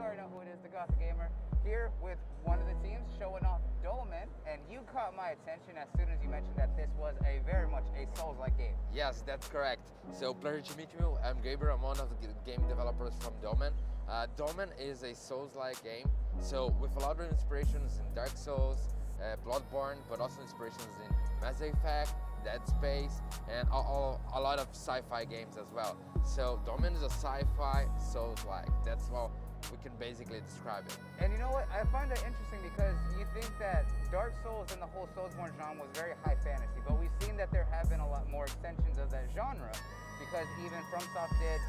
You already know who it is, the Gothic Gamer, here with one of the teams showing off Dolmen, and you caught my attention as soon as you mentioned that this was a very much a Souls-like game. Yes, that's correct. So, pleasure to meet you. I'm Gabriel. I'm one of the game developers from Dolmen. Dolmen is a Souls-like game, so with a lot of inspirations in Dark Souls, Bloodborne, but also inspirations in Mass Effect, Dead Space, and a lot of sci-fi games as well. So Dolmen is a sci-fi Souls-like. That's how we can basically describe it. And you know what? I find that interesting because you think that Dark Souls and the whole Soulsborne genre was very high fantasy, but we've seen that there have been a lot more extensions of that genre because even FromSoft did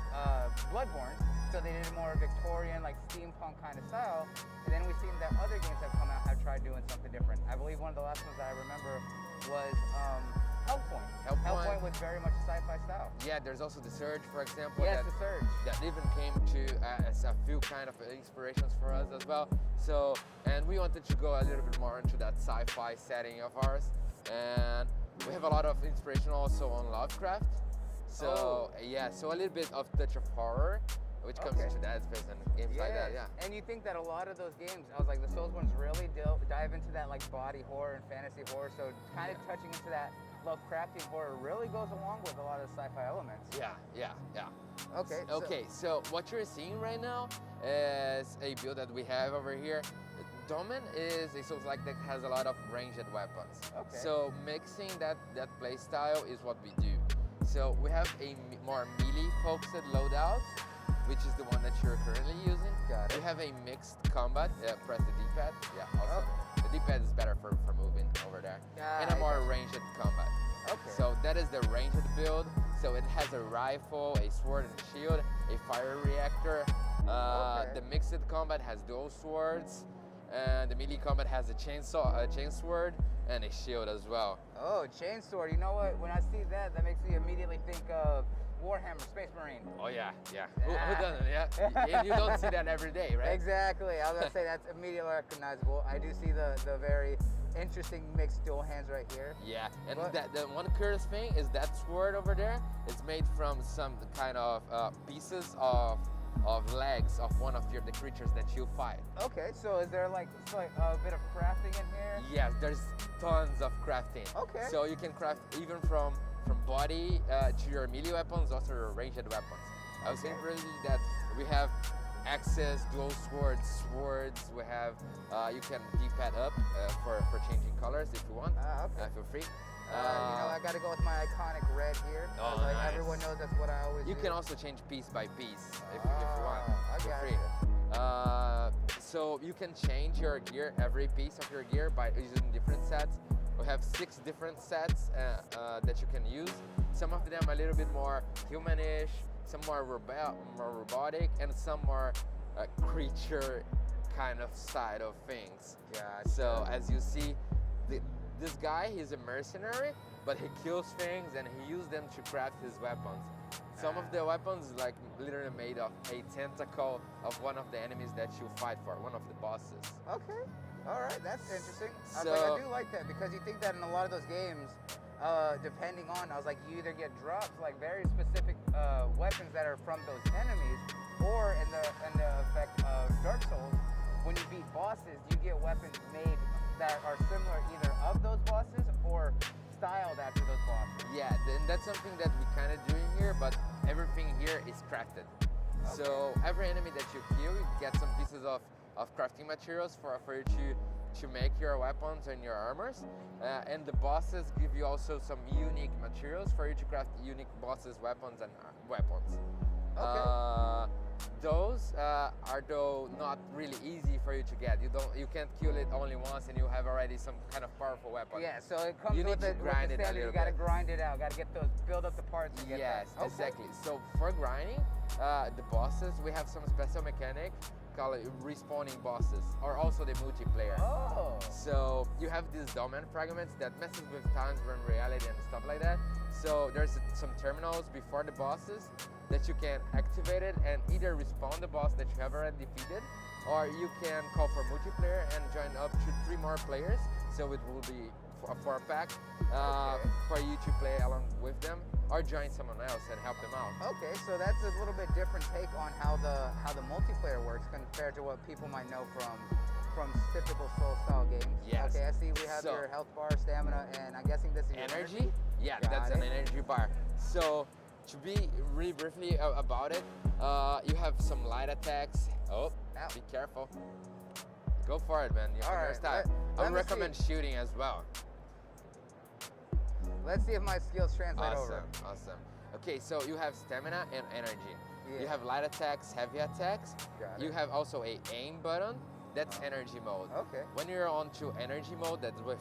Bloodborne, so they did a more Victorian, like steampunk kind of style. And then we've seen that other games that come out have tried doing something different. I believe one of the last ones that I remember was Hellpoint was very much sci-fi style. Yeah, there's also The Surge, for example. Yes, The Surge. That even came to as a few kind of inspirations for us as well. So, and we wanted to go a little bit more into that sci-fi setting of ours. And we have a lot of inspiration also on Lovecraft. So, yeah, so a little bit of touch of horror, which comes into Dead Space and games like that, yeah. And you think that a lot of those games, I was like, the Soulsbornes really dive into that like body horror and fantasy horror, so kind of touching into that Lovecraftian horror really goes along with a lot of the sci-fi elements. Yeah. Okay. So what you're seeing right now is a build that we have over here. Dolmen is a Souls-like that has a lot of ranged weapons. Okay. So mixing that play style is what we do. So we have a more melee-focused loadout, which is the one that you're currently using. Got it. We have a mixed combat. Press the D-pad. Yeah, also. The D-pad is better for moving over there. And a more ranged combat. Okay. So that is the ranged build. So it has a rifle, a sword and shield, a fire reactor. The mixed combat has dual swords. And the melee combat has a chainsword, and a shield as well. Oh, chainsword. You know what? When I see that, that makes me immediately think of Warhammer, Space Marine. Oh yeah. Who doesn't? Yeah. You don't see that every day, right? Exactly. I was gonna say that's immediately recognizable. I do see the very interesting mixed dual hands right here. Yeah, and the one curious thing is that sword over there is made from some kind of pieces of legs of one of the creatures that you fight. Okay, so is there like a bit of crafting in here? Yes, there's tons of crafting. Okay. So you can craft even from body to your melee weapons, also your ranged weapons. I was saying really that we have axes, dual swords. We have you can D-pad up for changing colors if you want. Feel free. You know, I gotta go with my iconic red here. Nice. Everyone knows that's what I always You do. can also change piece by piece if you want. I got free. So you can change your gear, every piece of your gear by using different sets. We have 6 different sets that you can use. Some of them a little bit more humanish, some more robotic, and some more creature kind of side of things. Gotcha. So as you see, this guy, he's a mercenary, but he kills things and he uses them to craft his weapons. Some of the weapons like literally made of a tentacle of one of the enemies that you fight for, one of the bosses. Okay, all right, that's interesting. So, I do like that because you think that in a lot of those games, depending on, I was like, you either get drops like very specific weapons that are from those enemies, or in the effect of Dark Souls, when you beat bosses, you get weapons made that are similar either of those bosses or styled after those bosses. Yeah, and that's something that we kind of do in here, but everything here is crafted. Okay. So every enemy that you kill, you get some pieces of crafting materials for you to make your weapons and your armors. And the bosses give you also some unique materials for you to craft unique bosses, weapons, and weapons. Okay. Those are though not really easy for you to get. You can't kill it only once and you have already some kind of powerful weapon. Yeah, so it comes you with need to grind it a little You gotta bit. grind it out, gotta get build up the parts to get Yes, that. exactly. So for grinding the bosses, we have some special mechanic called respawning bosses, or also the multiplayer. Oh. So you have these Dolmen fragments that messes with times when reality and stuff like that. So there's some terminals before the bosses that you can activate it and either respawn the boss that you have already defeated, or you can call for multiplayer and join up to 3 more players. So it will be a 4-pack for you to play along with them. or join someone else and help them out. Okay, so that's a little bit different take on how the multiplayer works compared to what people might know from typical soul style games. Yes. Okay, I see we have your health bar, stamina, and I'm guessing this is your energy? Yeah, Got that's it. an energy bar. So to be really briefly about it, you have some light attacks. Oh, Ow. be careful. Go for it, man. You're All on your right, style. I let would me recommend see. shooting as well. Let's see if my skills translate over. Awesome. Okay, so you have stamina and energy. Yeah. You have light attacks, heavy attacks. Got You it. have also a aim button. That's energy mode. Okay. When you're on to energy mode, that's with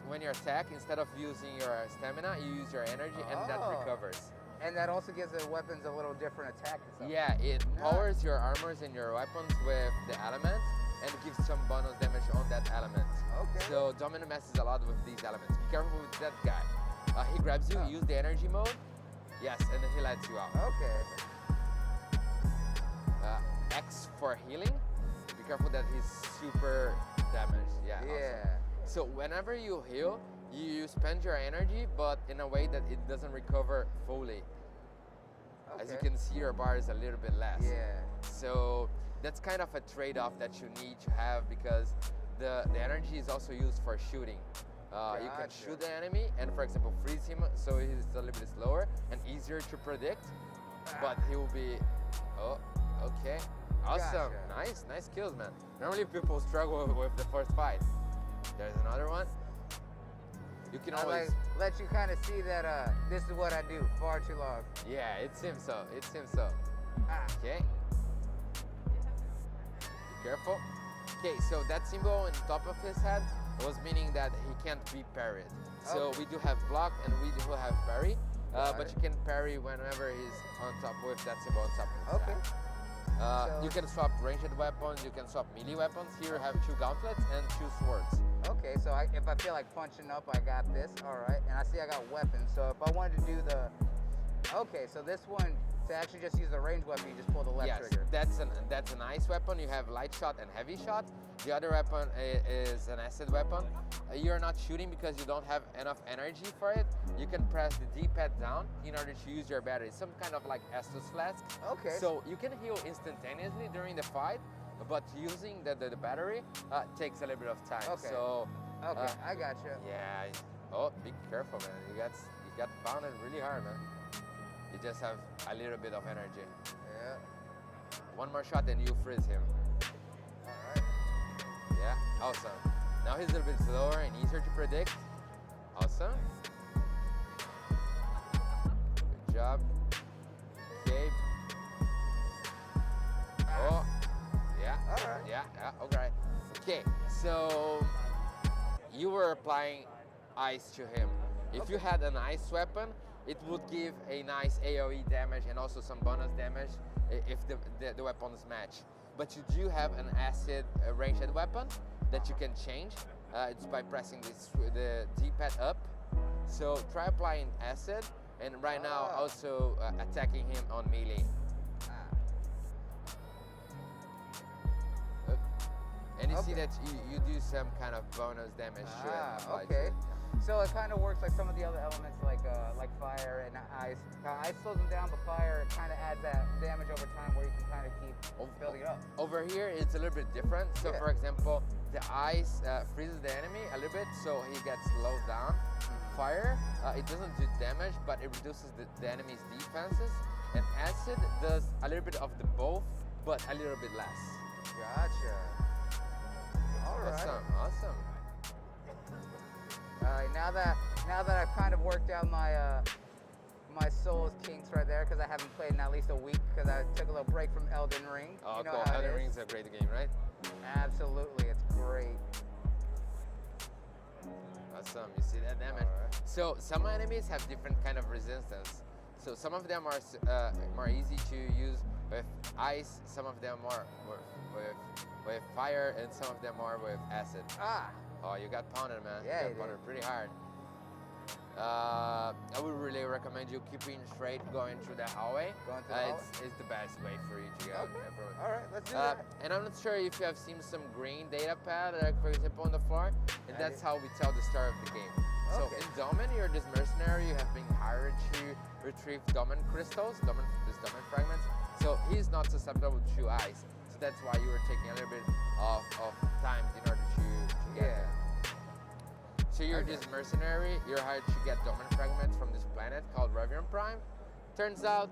when you attack, instead of using your stamina, you use your energy and that Oh. recovers. And that also gives the weapons a little different attack and stuff. Yeah, it Nice. powers your armors and your weapons with the element and gives some bonus damage on that element. Okay. So Dolmen messes a lot with these elements. Be careful with that guy. He grabs you, use the energy mode. Yes, and then he lets you out. Okay. X for healing. Be careful that he's super damaged. Yeah. Yeah. Awesome. So whenever you heal, you spend your energy, but in a way that it doesn't recover fully. As you Okay. can see, your bar is a little bit less. Yeah. So that's kind of a trade-off that you need to have, because the energy is also used for shooting. You can Gotcha. shoot the enemy and, for example, freeze him so he's a little bit slower and easier to predict, but he will be, oh, okay. Awesome, Gotcha. nice kills, man. Normally people struggle with the first fight. There's another one. You can I always, let you kind of see that this is what I do far too long. yeah, it seems so, Ah. Okay. Be careful. Okay, so that symbol on top of his head was meaning that he can't be parried. So Okay. we do have block and we do have parry, Got but it. you can parry whenever he's on top with that symbol on top of his Okay. head. So- You can swap ranged weapons, you can swap melee weapons. Here you have 2 gauntlets and 2 swords. Okay, so if I feel like punching up, I got this. All right, and I see I got weapons. So if I wanted to do the, okay, so this one to actually just use the range weapon, you just pull the left Yes, trigger. that's a nice weapon. You have light shot and heavy shot. The other weapon is an acid weapon. You're not shooting because you don't have enough energy for it. You can press the D-pad down in order to use your battery. Some kind of like Estus flask. Okay. So you can heal instantaneously during the fight, but using the battery takes a little bit of time. Okay. So Okay, I got you. yeah. Oh, be careful, man. You got pounded really hard, man. You just have a little bit of energy. Yeah. One more shot and you freeze him. All right. Yeah, awesome. Now he's a little bit slower and easier to predict. Awesome. Good job. Okay. Oh, yeah. All right. Yeah, okay. Okay, so you were applying ice to him. If you had an ice weapon, it would give a nice AoE damage and also some bonus damage if the weapons match. But you do have an acid ranged weapon that you can change. It's by pressing the D-pad up. So try applying acid, and right now also attacking him on melee. And you see that you do some kind of bonus damage to it. applied to Okay. it. So it kind of works like some of the other elements, like fire and ice. Ice slows them down, but fire kind of adds that damage over time, where you can kind of keep building it up. Over here, it's a little bit different. So, Yeah. for example, the ice freezes the enemy a little bit, so he gets slowed down. Fire, it doesn't do damage, but it reduces the enemy's defenses. And acid does a little bit of the both, but a little bit less. Gotcha. All right. Awesome. All right. Now that I've kind of worked out my my Souls kinks right there, because I haven't played in at least a week, because I took a little break from Elden Ring. Oh, You know cool. how it Elden is. Ring's a great game, right? Absolutely, it's great. Awesome. You see that damage? Alright. So some enemies have different kind of resistance. So some of them are more easy to use with ice. Some of them are with fire, and some of them are with acid. Ah. Oh, you got pounded, man. Yeah, you you got pounded pretty hard. I would really recommend you keeping straight, going through the hallway. Going through the hallway? It's the best way for you to go. Okay. All right, let's do that. And I'm not sure if you have seen some green data pad, like for example on the floor, and I that's did. how we tell the story of the game. So Okay. in Dolmen, you're this mercenary. You have been hired to retrieve Dolmen crystals, these Dolmen fragments. So he's not susceptible to ice. So that's why you were taking a little bit of time in order to get Yeah. there. So you're this mercenary. You're hired to get Dolmen fragments from this planet called LV1 Prime. Turns out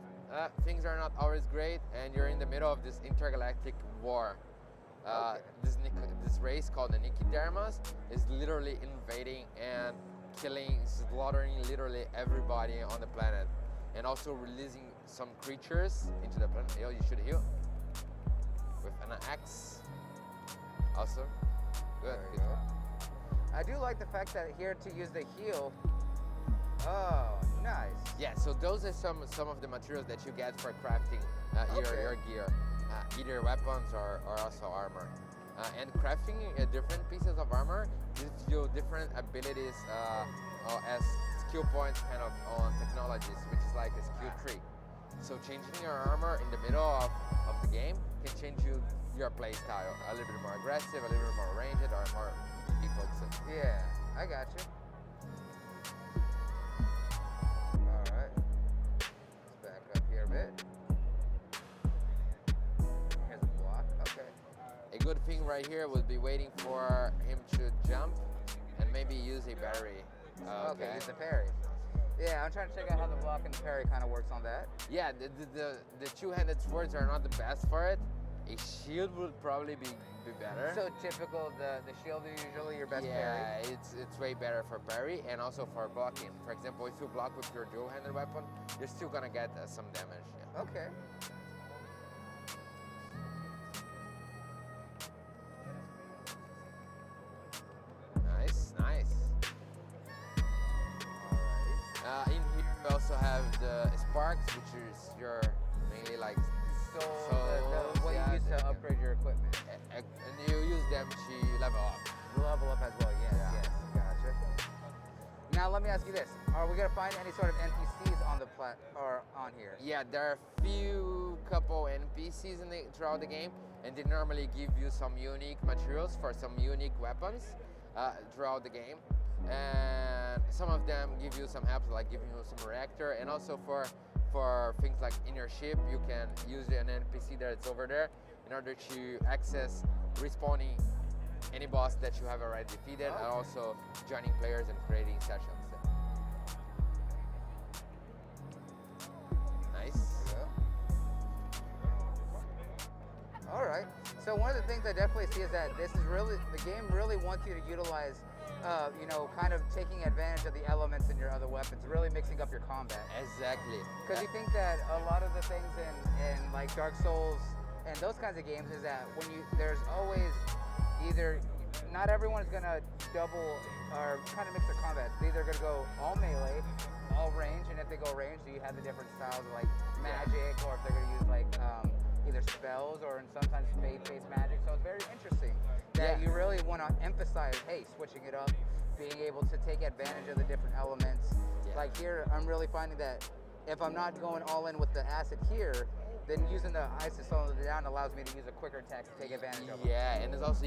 things are not always great, and you're in the middle of this intergalactic war. Okay. This race called the Nikidermas is literally invading and killing, slaughtering literally everybody on the planet, and also releasing some creatures into the planet. You should heal with an axe. Awesome. Good. There you Good. go. I do like the fact that here to use the heal. Oh, nice. Yeah. So those are some of the materials that you get for crafting Okay. your gear, either weapons or also armor. And crafting different pieces of armor gives you different abilities as skill points kind of on technologies, which is like a skill tree. So changing your armor in the middle of the game can change your play style. A little bit more aggressive, a little bit more ranged, or more defensive. Yeah, I got you. All right. Let's back up here a bit. Here's a block. Okay. A good thing right here would be waiting for him to jump and maybe use a battery. Okay, use the parry. Yeah, I'm trying to check out how the block and the parry kind of works on that. Yeah, the two-handed swords are not the best for it. A shield would probably be better. So typical, the shield is usually your best parry. Yeah, it's way better for parry and also for blocking. For example, if you block with your dual-handed weapon, you're still gonna get some damage. Yeah. Okay. Nice, nice. Alrighty. In here we also have the sparks, which is your mainly like So souls, what yeah, you use to upgrade your equipment. and you use them to level up. Level up as well, yes, Yeah. yes, gotcha. Now let me ask you this: are we gonna find any sort of NPCs on the or on here? Yeah, there are couple NPCs throughout the game, and they normally give you some unique materials for some unique weapons throughout the game. And some of them give you some help, like giving you some reactor, and also for things like in your ship, you can use an NPC that's over there in order to access respawning any boss that you have already defeated, and also joining players and creating sessions. Nice. All right. So one of the things I definitely see is that the game really wants you to utilize, kind of taking advantage of the elements in your other weapons, really mixing up your combat. Exactly. Because you think that a lot of the things in like Dark Souls and those kinds of games is that there's always either, not everyone's gonna double or kind of mix their combat. They're either gonna go all melee, all range, and if they go range, do you have the different styles of like magic, or if they're gonna use like either spells or sometimes faith-based magic. So it's very interesting that you really want to emphasize, hey, switching it up, being able to take advantage of the different elements. Yeah. Like here, I'm really finding that if I'm not going all in with the acid here, then using the ice to slow it down allows me to use a quicker attack to take advantage of it. Yeah, and it's also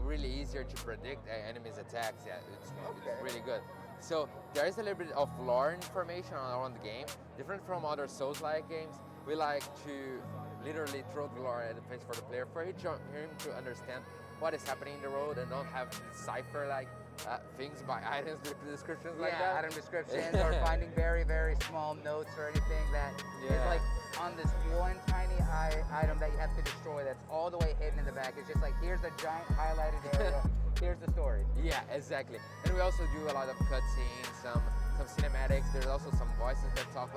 really easier to predict enemies' attacks. Yeah, it's really good. So there is a little bit of lore information around the game. Different from other Souls-like games, we like to literally throw the lore at the face for the player, for him to understand what is happening in the world and don't have to decipher like things by items descriptions like that. Item descriptions or finding very, very small notes or anything that is like on this one tiny item that you have to destroy that's all the way hidden in the back. It's just like, here's a giant highlighted area, here's the story. Yeah, exactly. And we also do a lot of cutscenes, some cinematics. There's also some voices that talk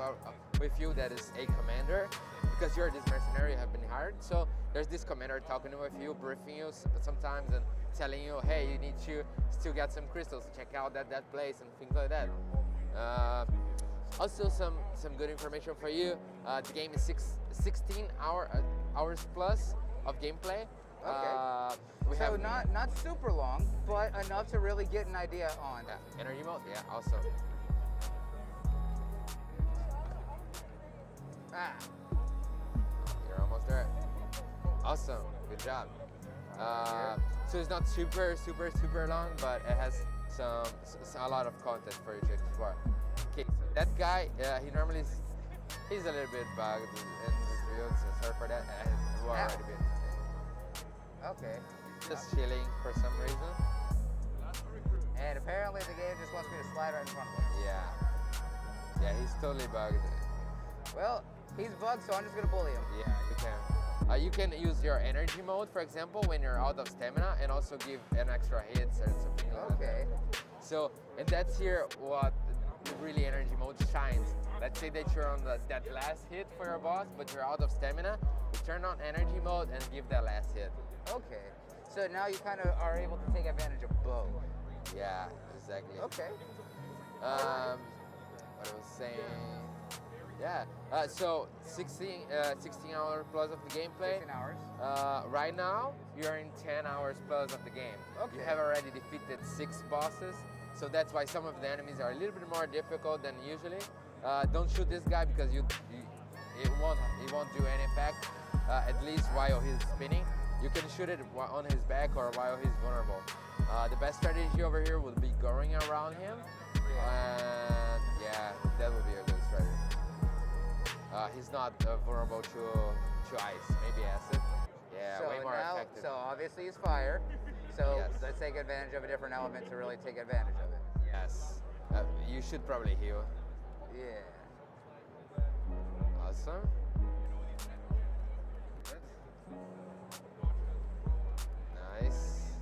with you that is a commander, because you're this mercenary, you have been hired. So there's this commander talking with you, briefing you sometimes, and telling you, hey, you need to still get some crystals, check out that place and things like that. Also some good information for you. The game is 16 hours plus of gameplay. Okay. We So have not super long, but enough to really get an idea on. energy mode. Yeah, awesome. You're almost there. Awesome, good job. So it's not super long, but it has a lot of content for you to explore. Okay, so that guy, he normally he's a little bit bugged in this build, so sorry for that. I've already been Okay. just chilling for some reason. And apparently the game just wants me to slide right in front of him. Yeah, he's totally bugged. Well, he's bugged, so I'm just gonna bully him. Yeah, you can. You can use your energy mode, for example, when you're out of stamina, and also give an extra hits or something like that. Okay. So, and that's here what really energy mode shines. Let's say that you're on that last hit for your boss, but you're out of stamina. You turn on energy mode and give that last hit. Okay. So now you kind of are able to take advantage of both. Yeah, exactly. Okay. What I was saying. Yeah. So 16 hours plus of the gameplay. 16 hours. Right now, you're in 10 hours plus of the game. Okay. You have already defeated 6 bosses, so that's why some of the enemies are a little bit more difficult than usually. Don't shoot this guy because it won't do any effect, at least while he's spinning. You can shoot it on his back or while he's vulnerable. The best strategy over here would be going around him. And yeah, that would be a good strategy. He's not vulnerable to ice, maybe acid. Yeah, So way more now, effective. so obviously he's fire. So Yes. let's take advantage of a different element to really take advantage of it. Yes. You should probably heal. Yeah. Awesome. Nice.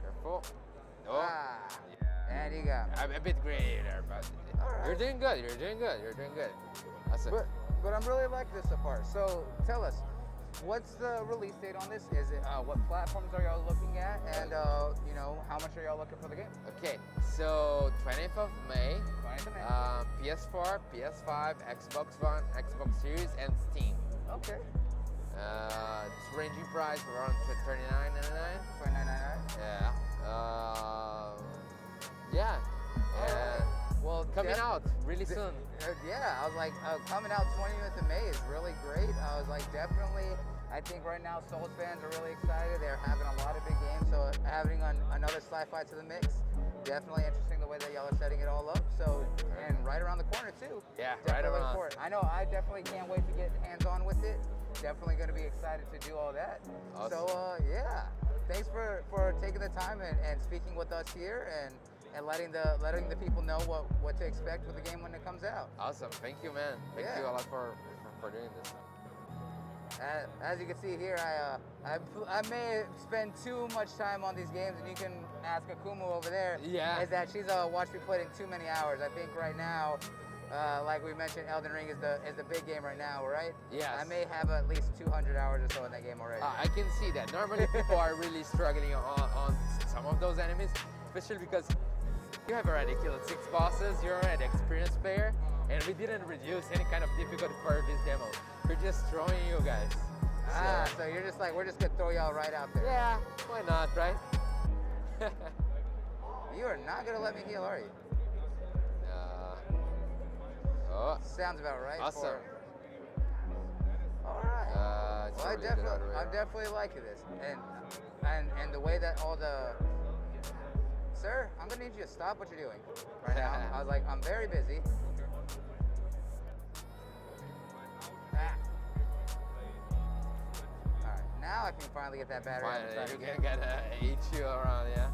Careful. Oh. Ah. Yeah. And you got me. I'm a bit gray there, but All right. you're doing good. You're doing good. You're doing good. Awesome. But I'm really liking this so far. So tell us, what's the release date on this? Is it what platforms are y'all looking at, and you know, how much are y'all looking for the game? Okay, so 20th of May, 20th of May. PS4, PS5, Xbox One, Xbox Series, and Steam. Okay. It's ranging price around $39.99. $29.99. Yeah. Yeah. And Well, coming out really soon. Yeah, I was like, coming out 20th of May is really great. I was like, definitely. I think right now Souls fans are really excited. They're having a lot of big games, so having another sci-fi to the mix, definitely interesting the way that y'all are setting it all up. So, and right around the corner too. Yeah, Definitely right look around. for it. I know I definitely can't wait to get hands-on with it. Definitely going to be excited to do all that. Awesome. So, yeah, thanks for taking the time and speaking with us here and letting the people know what to expect with the game when it comes out. Awesome. Thank you, man. Thank Yeah. you a lot for doing this. As you can see here, I may spend too much time on these games, and you can ask Akumu over there. Yeah. Is that she's watched me put in too many hours. I think right now, like we mentioned, Elden Ring is the big game right now, right? Yes. I may have at least 200 hours or so in that game already. I can see that. Normally people are really struggling on some of those enemies, especially because you have already killed 6 bosses, you're already an experienced player, and we didn't reduce any kind of difficulty for this demo. We're just throwing you guys. So you're just like, we're just gonna throw y'all right out there. Yeah, why not, right? You are not gonna let me heal, are you? Oh, Sounds about right. awesome. All right. It's Well, really good all the way I'm around. definitely liking this, and the way that all the. Sir, I'm gonna need you to stop what you're doing right now. I was like, I'm very busy. Ah. All right, now I can finally get that battery on the Finally, side you again. can get eat you around, yeah.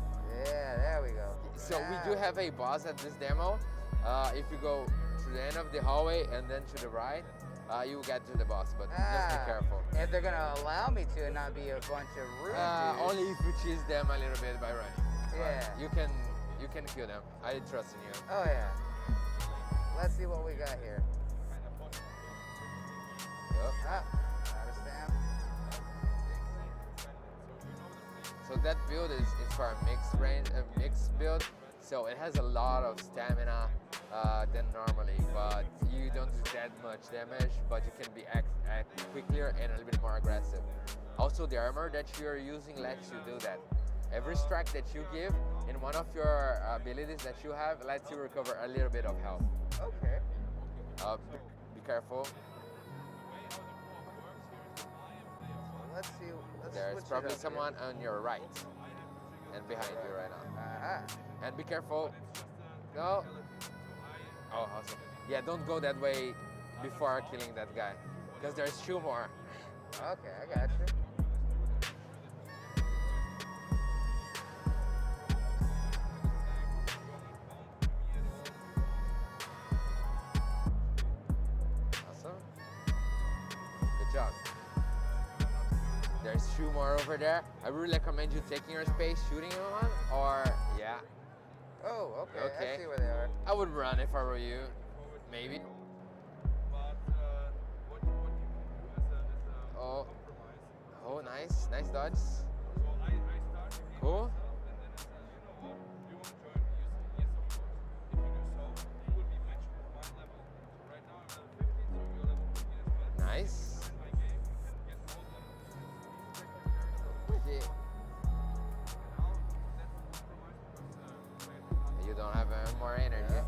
Yeah, there we go. So we Now- do have a boss at this demo. If you go to the end of the hallway and then to the right, you will get to the boss, but just be careful. If they're gonna allow me to and not be a bunch of rude dudes. Only if you cheese them a little bit by running. But Yeah. you can kill them. I trust in you. Oh yeah. Let's see what we got here. Oh. Ah, not a stamp. So that build is for a mixed build. So it has a lot of stamina than normally, but you don't do that much damage, but you can be act quicker and a little bit more aggressive. Also, the armor that you're using lets you do that. Every strike that you give in one of your abilities that you have lets you recover a little bit of health. Okay. Be careful. Let's see. Let's There's switch it probably up here. someone on your right. and behind you right now. Uh-huh. And be careful. No. Oh, awesome. Yeah, don't go that way before killing that guy, because there's 2 more. Okay, I got you. Awesome. Good job. There's 2 more over there. I really recommend you taking your space, shooting one, or yeah. Oh, okay. Okay. I see where they are. I would run if I were you, maybe. Oh, oh, nice, nice dodge. Cool. Nice. Okay. You don't have more energy. Yeah.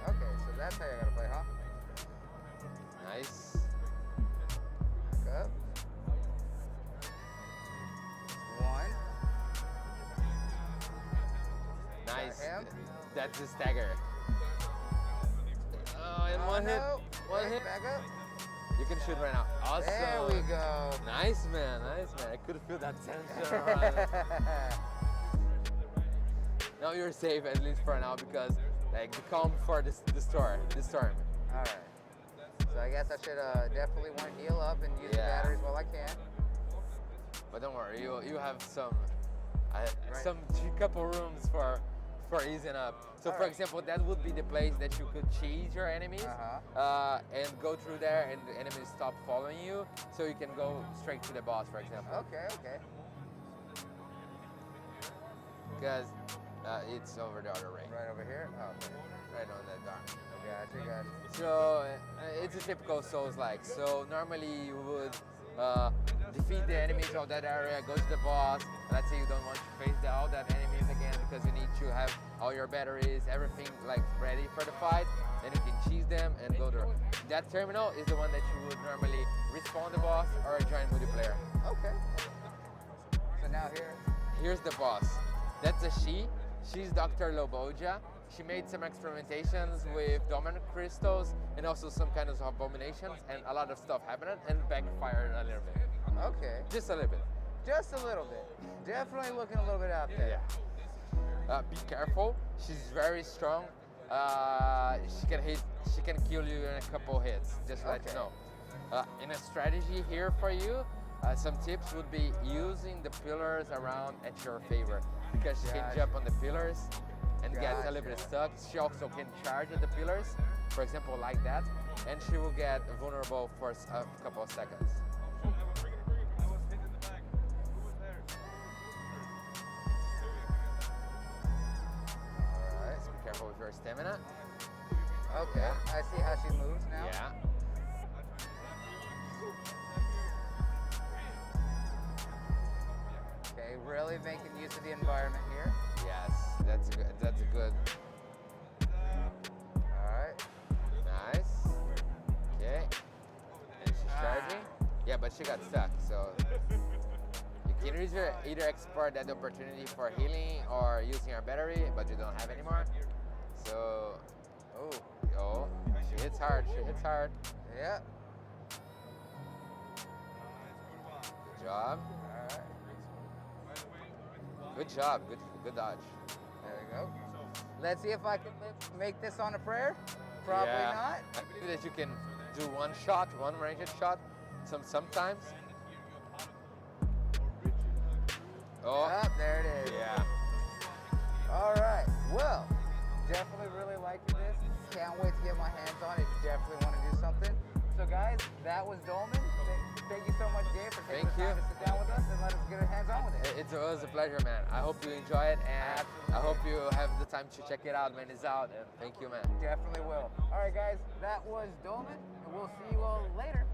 Okay, so that's how you gotta play, huh? Nice. Back up. 1. Nice. Got him. That's a stagger. Oh, and one hit. No. One Back- hit. Back up. You can shoot right now. Awesome. There we go. Nice man, nice man. I could feel that tension. Now you're safe, at least for now, because like the calm before the storm. All right. So I guess I should definitely want to heal up and use the Yeah. batteries while I can. But don't worry, you have some Right. some couple rooms for easing up. So for Alright. example, that would be the place that you could cheese your enemies and go through there, and the enemies stop following you, so you can go straight to the boss, for example. Okay, okay. Because it's over the other way, Right over here. Oh, okay. right on that dark. Gotcha. So it's a typical Souls-like. So normally you would defeat the enemies of that area, go to the boss. Let's say you don't want to face all that enemies again because you need to have all your batteries, everything like ready for the fight. Then you can cheese them and go there. That terminal is the one that you would normally respawn the boss or join multiplayer. Okay. So now here. Here's the boss. That's a she. She's Dr. Loboja. She made some experimentations with Dolmen crystals and also some kind of abominations, and a lot of stuff happened and backfired a little bit. Okay. Just a little bit. Just a little bit. Definitely looking a little bit out there. Yeah. Be careful. She's very strong. She can kill you in a couple hits. Just to let you Okay. know. In a strategy here for you, some tips would be using the pillars around at your favor, because she can Gotcha. jump on the pillars and get a little bit Gotcha. stuck. She also can charge at the pillars, for example, like that, and she will get vulnerable for a couple of seconds. All right. Be careful with your stamina. Okay. I see how she moves now. Yeah. Okay. Really making use of the environment here. Yes, that's good. That's a good. All right. Nice. Okay. And she's charging. Yeah, but she got stuck, so you can either exploit that opportunity for healing or using our battery, but you don't have anymore. So, oh, she hits hard. She hits hard. Yeah. Good job. All right. Good job. Good dodge. There we go. Let's see if I can make this on a prayer. Probably Yeah. not. I believe that you can do one ranged shot, sometimes. Oh, There it is. yeah. All right. Well, definitely really liking this. Can't wait to get my hands on it. Definitely want to do something. So guys, that was Dolmen. Thank you so much, Gabe, for taking Thank the time you. to sit down with us and let us get our hands on with it. It was a pleasure, man. I hope you enjoy it, and I hope you have the time to check it out when it's out. And thank you, man. Definitely will. All right, guys, that was Dolmen, and we'll see you all later.